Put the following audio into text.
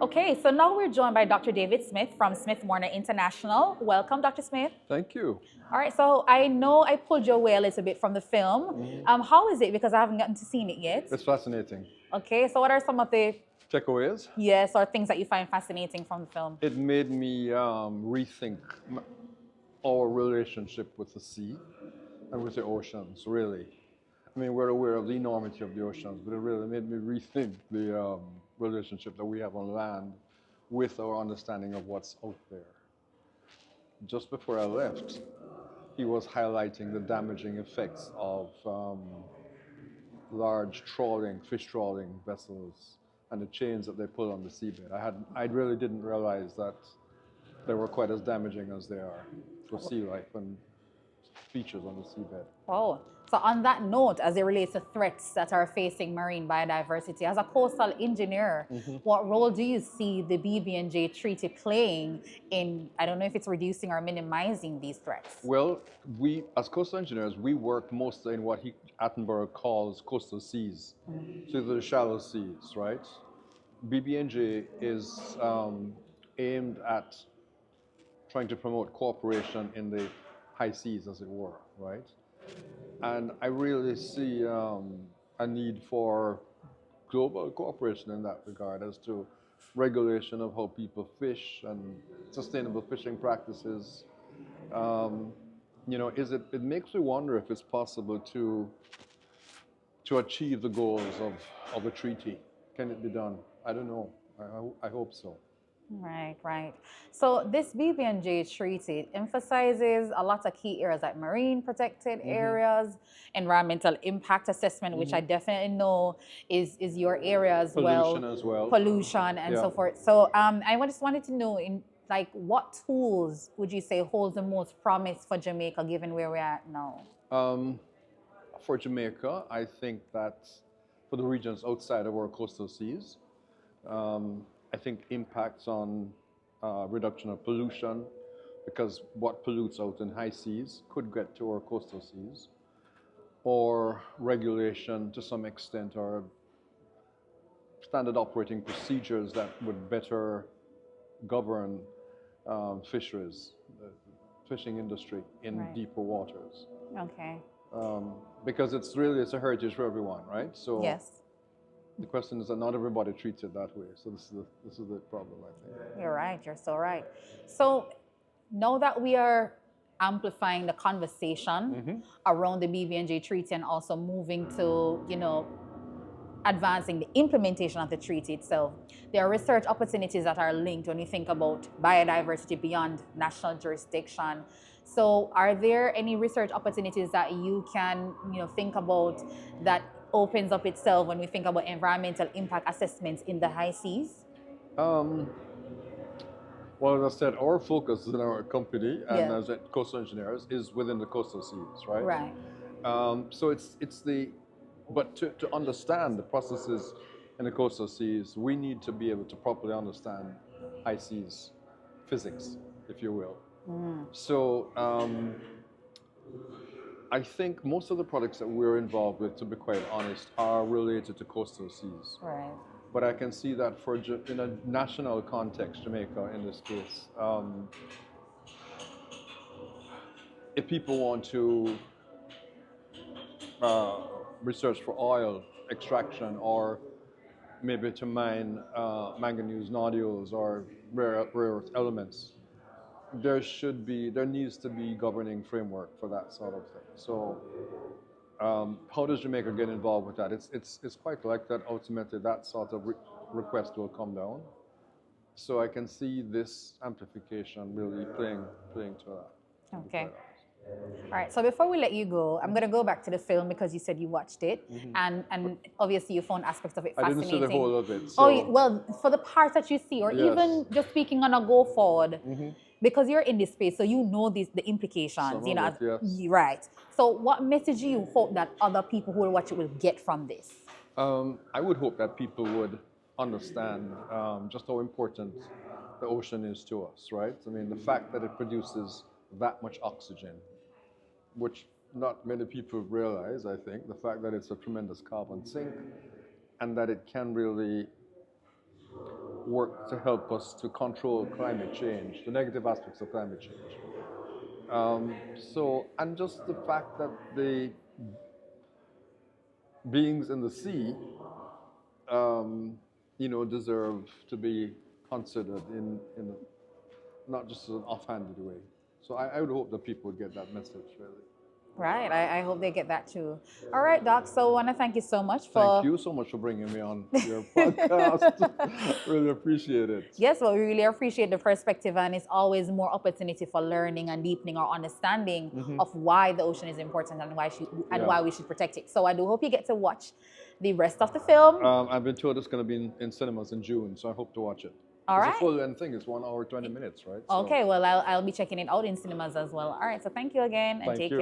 Okay, so now we're joined by Dr. David Smith from Smith Warner International. Welcome, Dr. Smith. Thank you. All right, so I know I pulled your way a little bit from the film. How is it? Because I haven't gotten to see it yet. It's fascinating. Okay, so what are some of the Takeaways? yes or things that you find fascinating from the film? It made me rethink our relationship with the sea and with the oceans, really. I mean, we're aware of the enormity of the oceans, but it really made me rethink the relationship that we have on land with our understanding of what's out there. Just before I left, he was highlighting the damaging effects of large fish trawling vessels and the chains that they pull on the seabed. I really didn't realize that they were quite as damaging as they are for sea life and species on the seabed. Oh, so on that note, as it relates to threats that are facing marine biodiversity, as a coastal engineer, what role do you see the BB&J Treaty playing in, I don't know if it's reducing or minimizing these threats? Well, we, as coastal engineers, we work mostly in what Attenborough calls coastal seas. So the shallow seas, right? BB&J is aimed at trying to promote cooperation in the high seas, as it were, right? And I really see a need for global cooperation in that regard as to regulation of how people fish and sustainable fishing practices. It makes me wonder if it's possible to achieve the goals of a treaty. Can it be done? I don't know. I hope so. Right, right. So this BB&J treaty emphasizes a lot of key areas like marine protected areas, environmental impact assessment, which I definitely know is your area as well. Pollution as well. Pollution and so forth. So I just wanted to know what tools would you say holds the most promise for Jamaica given where we're at now? For Jamaica, I think that for the regions outside of our coastal seas, I think impacts on reduction of pollution, because what pollutes out in high seas could get to our coastal seas, or regulation to some extent, or standard operating procedures that would better govern fisheries, the fishing industry in deeper waters. Okay. Because it's a heritage for everyone, right? So yes. The question is that not everybody treats it that way. So this is the problem, I think. You're right. You're so right. So now that we are amplifying the conversation around the BB&J treaty and also moving to, advancing the implementation of the treaty itself, there are research opportunities that are linked when you think about biodiversity beyond national jurisdiction. So are there any research opportunities that you can, think about that opens up itself when we think about environmental impact assessments in the high seas? Well, as I said, our focus in our company and as coastal engineers is within the coastal seas, right? Right. So but to understand the processes in the coastal seas, we need to be able to properly understand high seas physics, if you will. So I think most of the products that we're involved with, to be quite honest, are related to coastal seas. Right. But I can see that in a national context, Jamaica in this case, if people want to research for oil extraction, or maybe to mine manganese nodules or rare earth elements, there needs to be governing framework for that sort of thing. So how does Jamaica get involved with that? It's quite likely that ultimately that sort of request will come down. So I can see this amplification really playing to that. Okay. All right, so before we let you go, I'm going to go back to the film because you said you watched it, and obviously you found aspects of it fascinating. I didn't see the whole of it. So. Well, for the parts that you see, or even just speaking on a go forward, because you're in this space, so you know the implications, right. So what message do you hope that other people who will watch it will get from this? I would hope that people would understand just how important the ocean is to us, right? I mean, the fact that it produces that much oxygen, which not many people realize, I think, the fact that it's a tremendous carbon sink, and that it can really work to help us to control climate change, the negative aspects of climate change. And just the fact that the beings in the sea, deserve to be considered in not just an offhanded way. So I would hope that people would get that message, really. Right. I hope they get that too. All right, Doc. So I want to thank you so much for. Thank you so much for bringing me on your podcast. Really appreciate it. Yes, well, we really appreciate the perspective, and it's always more opportunity for learning and deepening our understanding of why the ocean is important and why we should protect it. So I do hope you get to watch the rest of the film. I've been told it's going to be in cinemas in June, so I hope to watch it. All right. It's a full-length thing. It's 1 hour, 20 minutes, right? Okay, well, I'll be checking it out in cinemas as well. All right, so thank you again, and take care.